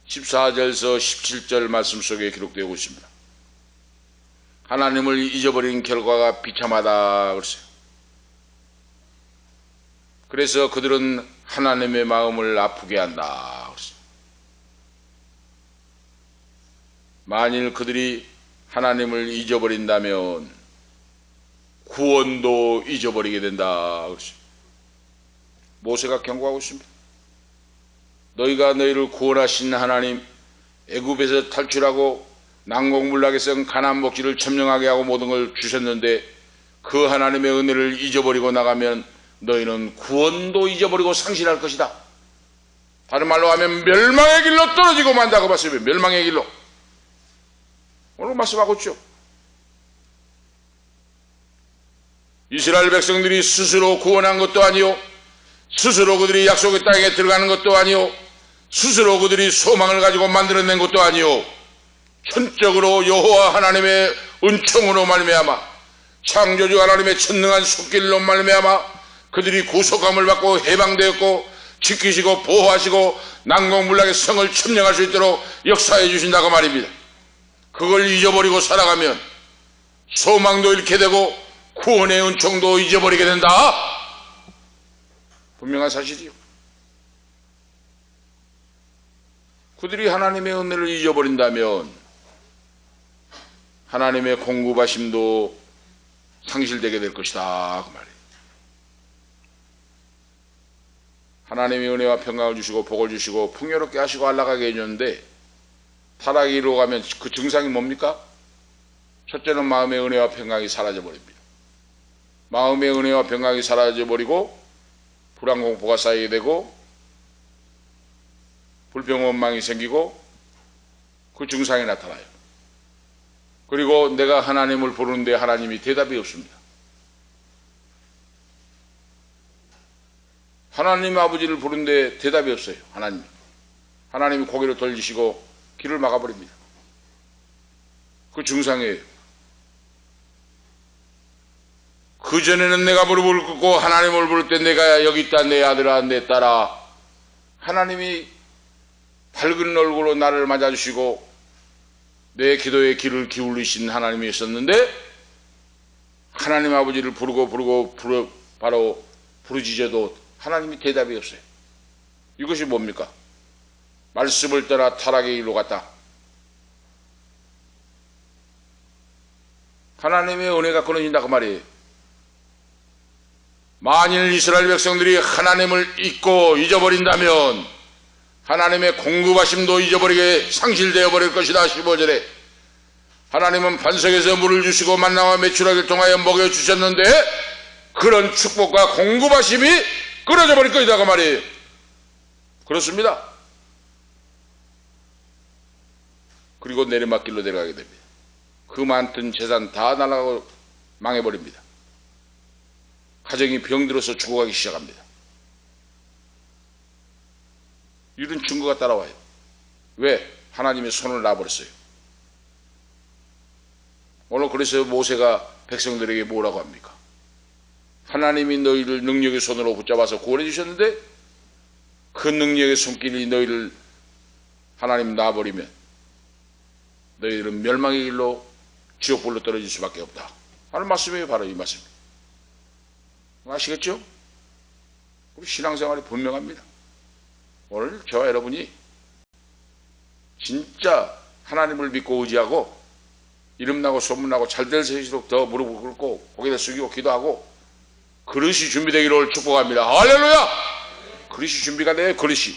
A: 14절에서 17절 말씀 속에 기록되고 있습니다. 하나님을 잊어버리는 결과가 비참하다 그랬어요. 그래서 그들은 하나님의 마음을 아프게 한다 그랬어요. 만일 그들이 하나님을 잊어버린다면 구원도 잊어버리게 된다 그랬어요. 모세가 경고하고 있습니다. 너희가 너희를 구원하신 하나님, 애굽에서 탈출하고 난공불락에서 가나안 복지를 점령하게 하고 모든 걸 주셨는데 그 하나님의 은혜를 잊어버리고 나가면 너희는 구원도 잊어버리고 상실할 것이다. 다른 말로 하면 멸망의 길로 떨어지고 만다고 봤어요. 멸망의 길로. 오늘 말씀하고 있죠. 이스라엘 백성들이 스스로 구원한 것도 아니요, 스스로 그들이 약속의 땅에 들어가는 것도 아니요, 스스로 그들이 소망을 가지고 만들어낸 것도 아니요, 전적으로 여호와 하나님의 은총으로 말미암아 창조주 하나님의 천능한 손길로 말미암아 그들이 구속함을 받고 해방되었고 지키시고 보호하시고 난공불락의 성을 점령할 수 있도록 역사해 주신다고 말입니다. 그걸 잊어버리고 살아가면 소망도 잃게 되고 구원의 은총도 잊어버리게 된다. 분명한 사실이요. 그들이 하나님의 은혜를 잊어버린다면 하나님의 공급하심도 상실되게 될 것이다 그 말이에요. 하나님의 은혜와 평강을 주시고 복을 주시고 풍요롭게 하시고 안락하게 해줬는데 타락이로 가면 그 증상이 뭡니까? 첫째는 마음의 은혜와 평강이 사라져버립니다. 마음의 은혜와 평강이 사라져버리고 불안공포가 쌓이게 되고 불평원망이 생기고 그 증상이 나타나요. 그리고 내가 하나님을 부르는데 하나님이 대답이 없습니다. 하나님 아버지를 부르는데 대답이 없어요. 하나님이 고개를 돌리시고 길을 막아버립니다. 그 증상이에요. 그전에는 내가 무릎을 꿇고 하나님을 부를 때 내가 여기 있다 내 아들아 내 딸아, 하나님이 밝은 얼굴로 나를 맞아주시고 내 기도의 귀를 기울이신 하나님이 있었는데 하나님 아버지를 부르고 바로 부르짖어도 하나님이 대답이 없어요. 이것이 뭡니까? 말씀을 떠나 타락의 길로 갔다. 하나님의 은혜가 끊어진다 그 말이에요. 만일 이스라엘 백성들이 하나님을 잊고 잊어버린다면 하나님의 공급하심도 잊어버리게 상실되어 버릴 것이다. 15절에 하나님은 반석에서 물을 주시고 만나와 메추라기를 통하여 먹여주셨는데 그런 축복과 공급하심이 끊어져 버릴 것이다 그 말이에요. 그렇습니다. 그리고 내리막길로 내려가게 됩니다. 그 많던 재산 다 날아가고 망해버립니다. 가정이 병들어서 죽어가기 시작합니다. 이런 증거가 따라와요. 왜? 하나님의 손을 놔버렸어요. 오늘 그래서 모세가 백성들에게 뭐라고 합니까? 하나님이 너희를 능력의 손으로 붙잡아서 구원해 주셨는데 그 능력의 손길이 너희를 하나님 놔버리면 너희들은 멸망의 길로 지옥불로 떨어질 수밖에 없다 하는 말씀이에요. 바로 이 말씀. 아시겠죠? 우리 신앙생활이 분명합니다. 오늘 저와 여러분이 진짜 하나님을 믿고 의지하고 이름나고 소문나고 잘될 새일수록 더 무릎을 꿇고 고개를 숙이고 기도하고 그릇이 준비되기를 축복합니다. 할렐루야! 그릇이 준비가 돼요. 그릇이.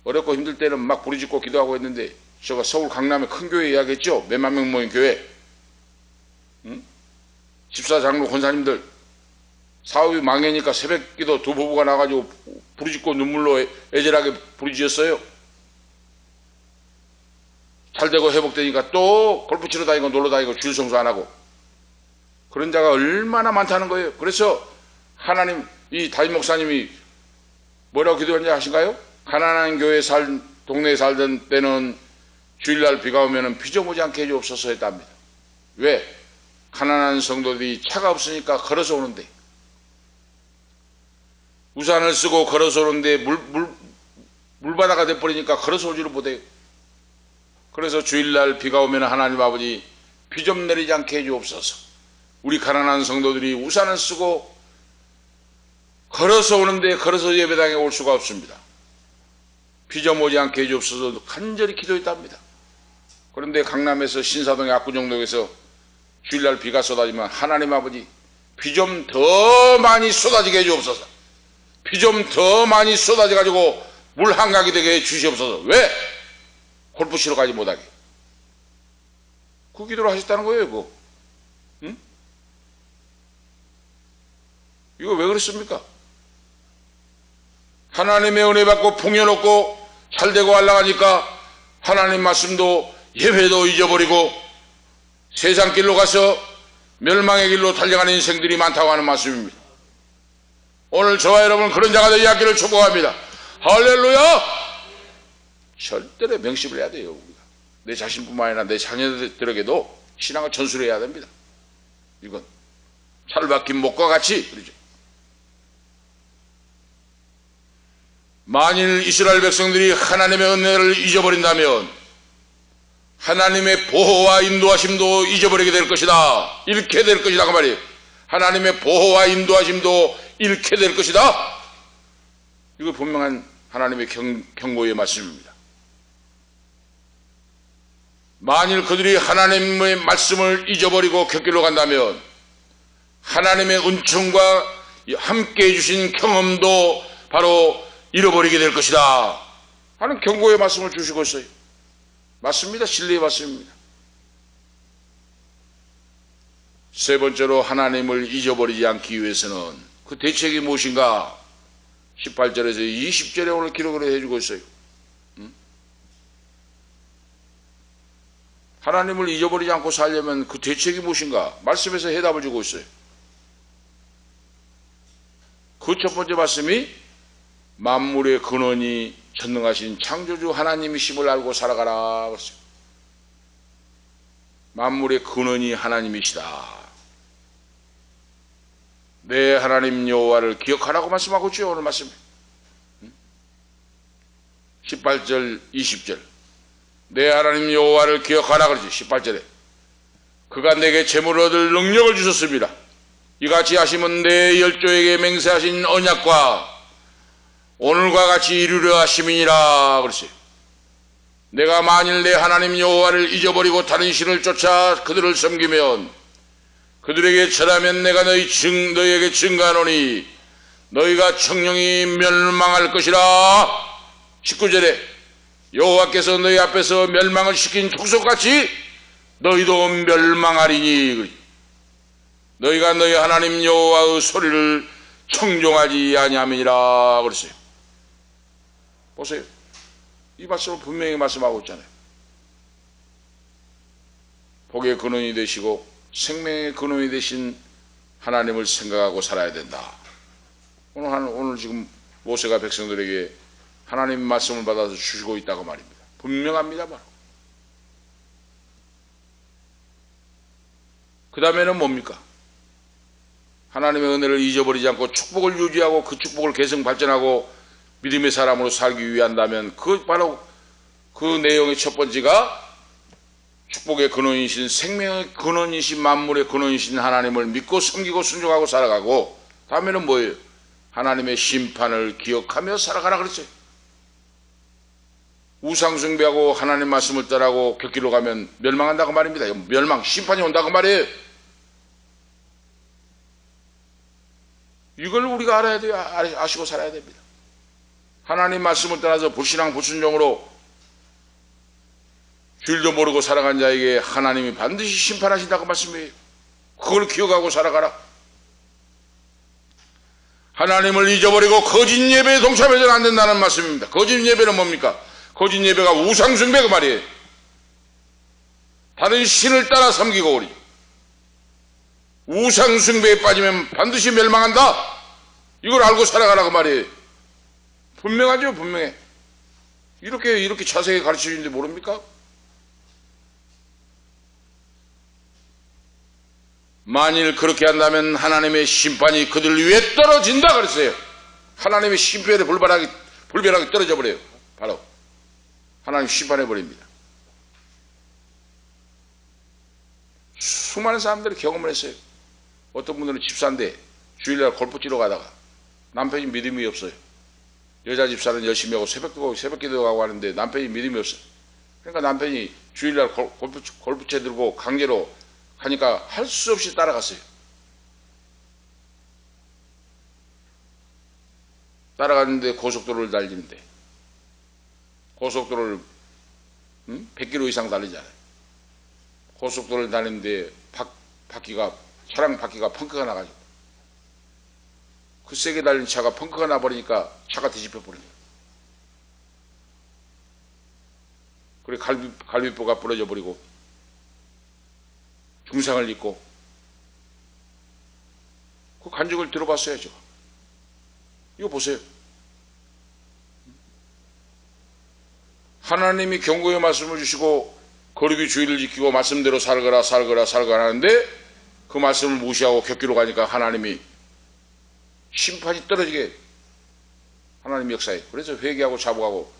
A: 어렵고 힘들 때는 막 부르짖고 기도하고 했는데 제가 서울 강남에 큰 교회 이야기했죠. 몇만 명 모인 교회. 집사 장로 권사님들 사업이 망해니까 새벽기도 두 부부가 나가지고 부르짖고 눈물로 애절하게 부르짖었어요. 잘되고 회복되니까 또 골프 치러 다니고 놀러 다니고 주일 성수 안 하고 그런 자가 얼마나 많다는 거예요. 그래서 하나님 이 다윗 목사님이 뭐라고 기도했냐 하신가요? 가난한 교회 동네에 살던 때는 주일날 비가 오면 비좀 오지 않게 해주옵소서 했답니다. 왜? 가난한 성도들이 차가 없으니까 걸어서 오는데 우산을 쓰고 걸어서 오는데 물바다가 돼버리니까 걸어서 오지를 못해요. 그래서 주일날 비가 오면 하나님 아버지 비 좀 내리지 않게 해주옵소서. 우리 가난한 성도들이 우산을 쓰고 걸어서 오는데 걸어서 예배당에 올 수가 없습니다. 비 좀 오지 않게 해주옵소서 간절히 기도했답니다. 그런데 강남에서 신사동의 압구정동에서 주일날 비가 쏟아지면 하나님 아버지 비 좀 더 많이 쏟아지게 해주옵소서. 비 좀 더 많이 쏟아져 가지고 물 한강이 되게 해 주시옵소서. 왜? 골프 치러 가지 못하게. 그 기도를 하셨다는 거예요. 그거. 응? 이거 왜 그랬습니까? 하나님의 은혜 받고 풍요롭고 잘되고 알라가니까 하나님 말씀도 예배도 잊어버리고 세상 길로 가서 멸망의 길로 달려가는 인생들이 많다고 하는 말씀입니다. 오늘 저와 여러분 그런 자가 되지 않기를 축복합니다. 할렐루야! 절대로 명심을 해야 돼요. 우리가. 내 자신뿐만 아니라 내 자녀들에게도 신앙을 전수해야 됩니다. 이건 잘 박힌 목과 같이 그러죠. 만일 이스라엘 백성들이 하나님의 은혜를 잊어버린다면 하나님의 보호와 인도하심도 잊어버리게 될 것이다. 잃게 될 것이다 그 말이에요. 하나님의 보호와 인도하심도 잃게 될 것이다. 이거 분명한 하나님의 경고의 말씀입니다. 만일 그들이 하나님의 말씀을 잊어버리고 곁길로 간다면 하나님의 은총과 함께 해주신 경험도 바로 잃어버리게 될 것이다 하는 경고의 말씀을 주시고 있어요. 맞습니다. 진리의 말씀입니다. 세 번째로 하나님을 잊어버리지 않기 위해서는 그 대책이 무엇인가 18절에서 20절에 오늘 기록을 해주고 있어요. 하나님을 잊어버리지 않고 살려면 그 대책이 무엇인가 말씀에서 해답을 주고 있어요. 그 첫 번째 말씀이 만물의 근원이 전능하신 창조주 하나님이심을 알고 살아가라 그랬어요. 만물의 근원이 하나님이시다. 내 하나님 여호와를 기억하라고 말씀하고 있죠. 오늘 말씀 18절 20절 내 하나님 여호와를 기억하라 그러지. 18절에 그가 내게 재물을 얻을 능력을 주셨습니다. 이같이 하시면 내 열조에게 맹세하신 언약과 오늘과 같이 이루려 하심이니라 그랬어요. 내가 만일 내 하나님 여호와를 잊어버리고 다른 신을 쫓아 그들을 섬기면 그들에게 절하면 내가 너희에게 증거하노니 너희가 청령이 멸망할 것이라. 19절에 여호와께서 너희 앞에서 멸망을 시킨 족속같이 너희도 멸망하리니 너희가 너희 하나님 여호와의 소리를 청종하지 아니함이니라 그랬어요. 보세요. 이 말씀을 분명히 말씀하고 있잖아요. 복의 근원이 되시고 생명의 근원이 되신 하나님을 생각하고 살아야 된다. 오늘 지금 모세가 백성들에게 하나님 말씀을 받아서 주시고 있다고 말입니다. 분명합니다. 바로. 그 다음에는 뭡니까? 하나님의 은혜를 잊어버리지 않고 축복을 유지하고 그 축복을 계속 발전하고 믿음의 사람으로 살기 위한다면 바로 그 내용의 첫 번째가 축복의 근원이신 생명의 근원이신 만물의 근원이신 하나님을 믿고 섬기고 순종하고 살아가고, 다음에는 뭐예요? 하나님의 심판을 기억하며 살아가라 그랬어요. 우상숭배하고 하나님 말씀을 따라하고 곁길로 가면 멸망한다고 말입니다. 멸망, 심판이 온다고 말이에요. 이걸 우리가 알아야 돼요. 아시고 살아야 됩니다. 하나님 말씀을 따라서 불신앙 불순종으로 줄도 모르고 살아간 자에게 하나님이 반드시 심판하신다고 말씀해요. 그걸 기억하고 살아가라. 하나님을 잊어버리고 거짓 예배에 동참해서는 안 된다는 말씀입니다. 거짓 예배는 뭡니까? 거짓 예배가 우상숭배가 말이에요. 다른 신을 따라 섬기고 우리 우상숭배에 빠지면 반드시 멸망한다. 이걸 알고 살아가라고 말이에요. 분명하죠, 분명해. 이렇게 자세히 가르쳐 주는데 모릅니까? 만일 그렇게 한다면 하나님의 심판이 그들 위에 떨어진다 그랬어요. 하나님의 심판에 불변하게 떨어져 버려요. 바로 하나님 심판해 버립니다. 수많은 사람들이 경험을 했어요. 어떤 분들은 집사인데 주일날 골프 치러 가다가 남편이 믿음이 없어요. 여자 집사는 열심히 하고 새벽 기도하고 하는데 남편이 믿음이 없어요. 그러니까 남편이 주일날 골프채 들고 강제로 하니까 할 수 없이 따라갔어요. 따라갔는데 고속도로를 달리는데 고속도로를 100km 이상 달리잖아요. 고속도로를 달리는데 차량 바퀴가 펑크가 나가지고 그 세게 달린 차가 펑크가 나버리니까 차가 뒤집혀 버립니다. 그리고 갈비뼈가 부러져 버리고 중상을 입고, 그 간증을 들어봤어야죠. 이거 보세요. 하나님이 경고의 말씀을 주시고 거룩히 주의를 지키고 말씀대로 살거라 하는데 그 말씀을 무시하고 곁길로 가니까 하나님이 심판이 떨어지게 하나님 역사에. 그래서 회개하고 자복하고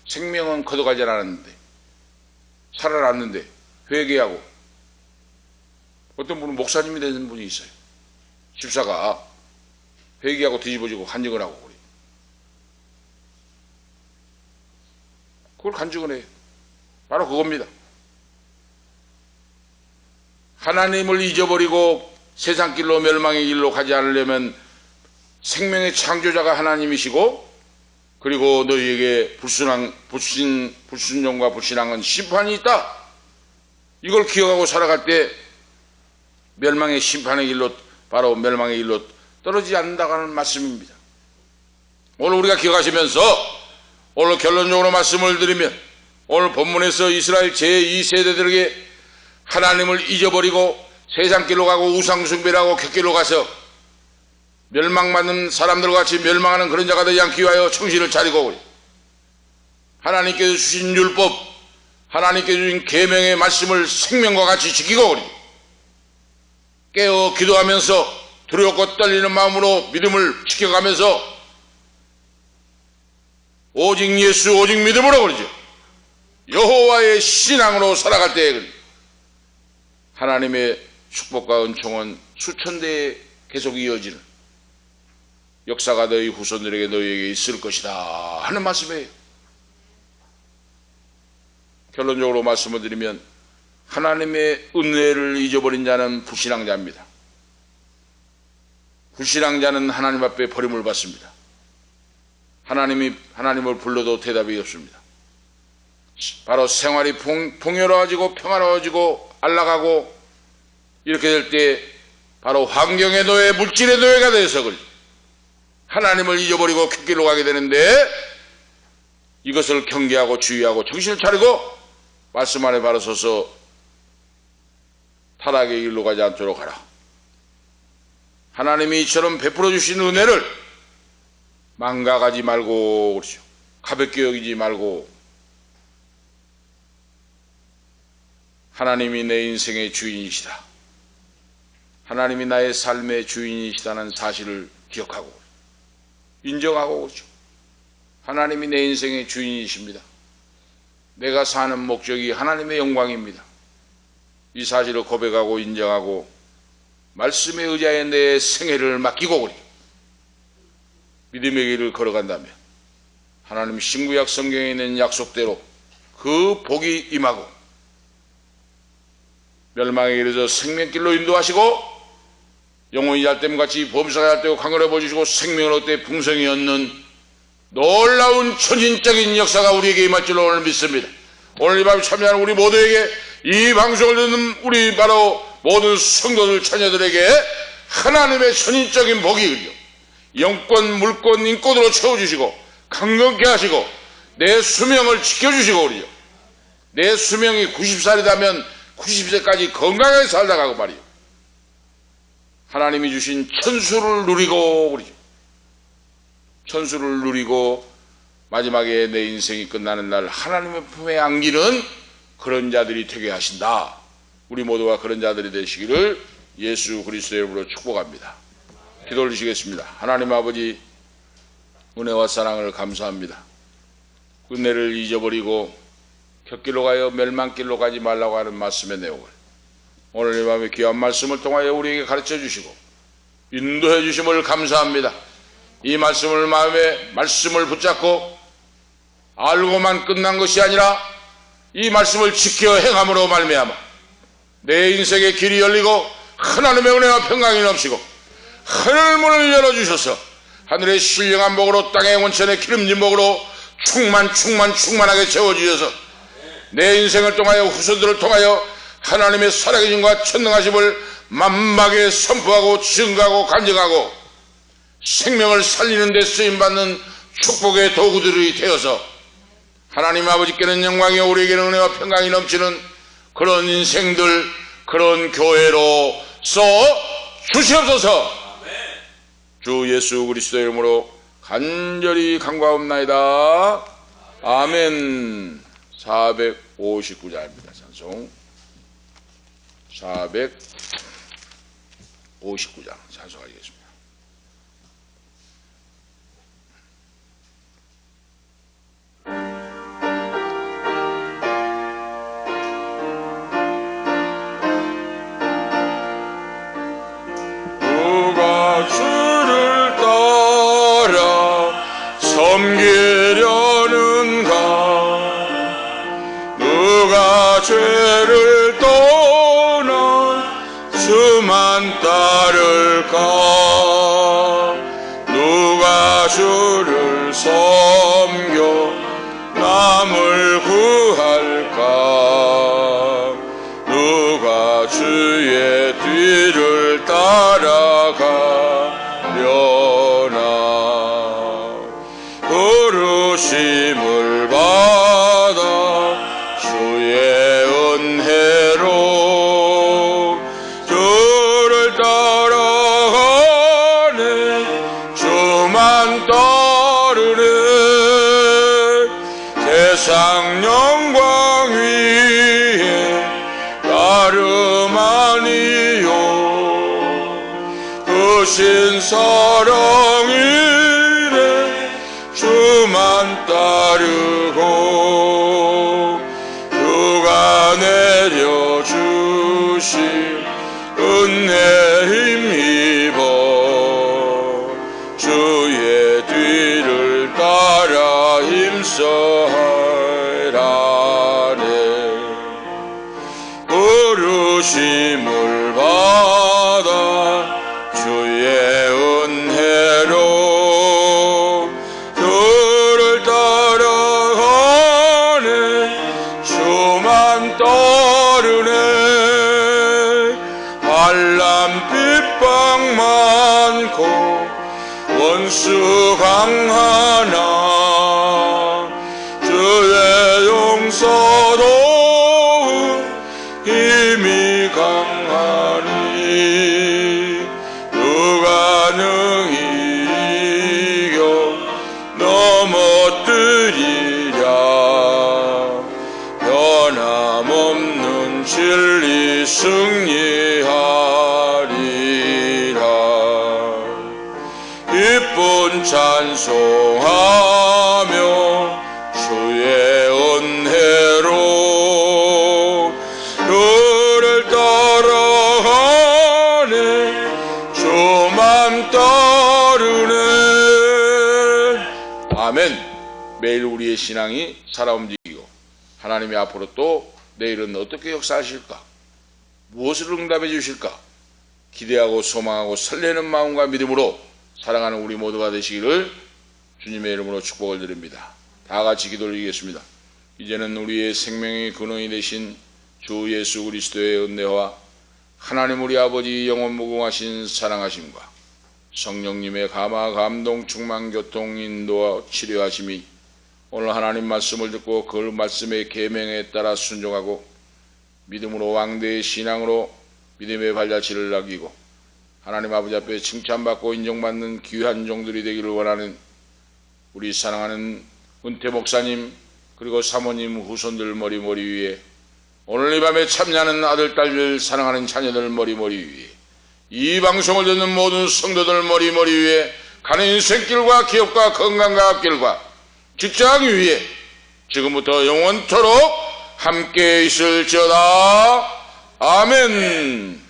A: 생명은 걷어가지 않았는데 살아났는데 회개하고. 어떤 분은 목사님이 되는 분이 있어요. 집사가 회개하고 뒤집어지고 간증을 하고 그래요. 그걸 간증을 해요. 바로 그겁니다. 하나님을 잊어버리고 세상 길로 멸망의 길로 가지 않으려면 생명의 창조자가 하나님이시고, 그리고 너희에게 불순종과 불신앙은 심판이 있다. 이걸 기억하고 살아갈 때 멸망의 심판의 길로, 바로 멸망의 길로 떨어지지 않는다고 하는 말씀입니다. 오늘 우리가 기억하시면서 오늘 결론적으로 말씀을 드리면, 오늘 본문에서 이스라엘 제2세대들에게 하나님을 잊어버리고 세상 길로 가고 우상숭배를 하고 곁길로 가서 멸망받는 사람들과 같이 멸망하는 그런 자가 되지 않기 위하여 정신을 차리고, 하나님께서 주신 율법, 하나님께서 주신 계명의 말씀을 생명과 같이 지키고, 깨어 기도하면서 두렵고 떨리는 마음으로 믿음을 지켜가면서 오직 예수 오직 믿음으로 그러죠. 여호와의 신앙으로 살아갈 때 하나님의 축복과 은총은 수천 대에 계속 이어지는, 역사가 너희 후손들에게 너희에게 있을 것이다 하는 말씀이에요. 결론적으로 말씀을 드리면 하나님의 은혜를 잊어버린 자는 불신앙자입니다. 불신앙자는 하나님 앞에 버림을 받습니다. 하나님을 불러도 대답이 없습니다. 바로 생활이 풍요로워지고 평화로워지고 안락하고 이렇게 될 때 바로 환경의 노예, 물질의 노예가 돼서 그렇죠. 하나님을 잊어버리고 푯길로 가게 되는데 이것을 경계하고 주의하고 정신을 차리고 말씀 안에 바로 서서 타락의 길로 가지 않도록 하라. 하나님이 이처럼 베풀어 주신 은혜를 망각하지 말고 그렇죠. 가볍게 여기지 말고 하나님이 내 인생의 주인이시다. 하나님이 나의 삶의 주인이시다는 사실을 기억하고 인정하고 그렇죠. 하나님이 내 인생의 주인이십니다. 내가 사는 목적이 하나님의 영광입니다. 이 사실을 고백하고 인정하고 말씀에 의지하여 내 생애를 맡기고 그렇죠. 믿음의 길을 걸어간다면 하나님 신구약 성경에 있는 약속대로 그 복이 임하고 멸망에 이르러 생명길로 인도하시고 영혼이 얄됨같이 범사가 얄되고 강건해 보여주시고 생명을 얻되 풍성히 얻는 놀라운 천진적인 역사가 우리에게 임할 줄로 오늘 믿습니다. 오늘 이 밤에 참여하는 우리 모두에게 이 방송을 듣는 우리 바로 모든 성도들 자녀들에게 하나님의 천인적인 복이 그려 영권, 물권, 인권으로 채워주시고 강건케 하시고 내 수명을 지켜주시고 그러죠. 내 수명이 90살이라면 90세까지 건강하게 살다 가고 말이요. 하나님이 주신 천수를 누리고 그러죠. 천수를 누리고 마지막에 내 인생이 끝나는 날 하나님의 품에 안기는 그런 자들이 되게 하신다. 우리 모두가 그런 자들이 되시기를 예수 그리스도의 이름으로 축복합니다. 기도 올리시겠습니다. 하나님 아버지 은혜와 사랑을 감사합니다. 은혜를 잊어버리고 곁길로 가여 멸망길로 가지 말라고 하는 말씀의 내용을 오늘 이 밤에 귀한 말씀을 통하여 우리에게 가르쳐 주시고 인도해 주심을 감사합니다. 이 말씀을 마음에 말씀을 붙잡고 알고만 끝난 것이 아니라 이 말씀을 지켜 행함으로 말미암아 내 인생의 길이 열리고 하나님의 은혜와 평강이 넘치고 하늘 문을 열어주셔서 하늘의 신령한 복으로 땅의 원천의 기름진 복으로 충만하게 채워주셔서 내 인생을 통하여 후손들을 통하여 하나님의 살아계심과 천능하심을 만막에 선포하고 증거하고 간증하고 생명을 살리는 데 쓰임받는 축복의 도구들이 되어서 하나님 아버지께는 영광이요 우리에게는 은혜와 평강이 넘치는 그런 인생들 그런 교회로 써 주시옵소서. 주 예수 그리스도의 이름으로 간절히 간구하옵나이다. 아멘. 459자입니다. 찬송 459장 찬송하겠습니다. 누가 주를 따라 섬기려는가 누가 죄를 떠나 주만 따를까 누가 주를 섬겨 남을 구할까 누가 주의 뒤를 따라가려나 부르심을 받아 주의 은혜로 주를 따라가네 주만 따르네 세상 영광 위에 따름 아니요 크신 사랑이네 주만 따르고 주가 내려주신 은혜 힘입어 주 뒤를 따라 힘써하라네. 부르심을 받아 주의 은혜로 주를 따라가네. 주만 따르네. 환난 핍박 많고 원수 강하나 주의 용서도 힘이 강하니 누가 능히 이겨 넘어뜨리랴. 변함없는 진리 승리하리라. 기쁜 찬송하며 주의 은혜로 주를 따라가네. 주만 따르네. 아멘. 매일 우리의 신앙이 살아 움직이고 하나님이 앞으로 또 내일은 어떻게 역사하실까, 무엇을 응답해 주실까 기대하고 소망하고 설레는 마음과 믿음으로 사랑하는 우리 모두가 되시기를 주님의 이름으로 축복을 드립니다. 다 같이 기도를 드리겠습니다. 이제는 우리의 생명의 근원이 되신 주 예수 그리스도의 은혜와 하나님 우리 아버지 영원 무궁하신 사랑하심과 성령님의 감화 감동 충만 교통 인도와 치료하심이 오늘 하나님 말씀을 듣고 그 말씀의 계명에 따라 순종하고 믿음으로 왕대의 신앙으로 믿음의 발자취를 남기고 하나님 아버지 앞에 칭찬받고 인정받는 귀한 종들이 되기를 원하는 우리 사랑하는 은퇴 목사님 그리고 사모님 후손들 머리 위에 오늘 이 밤에 참여하는 아들 딸들 사랑하는 자녀들 머리 위에 이 방송을 듣는 모든 성도들 머리 위에 가는 인생길과 기업과 건강과 앞길과 직장 위에 지금부터 영원토록 함께 있을지어다. 아멘.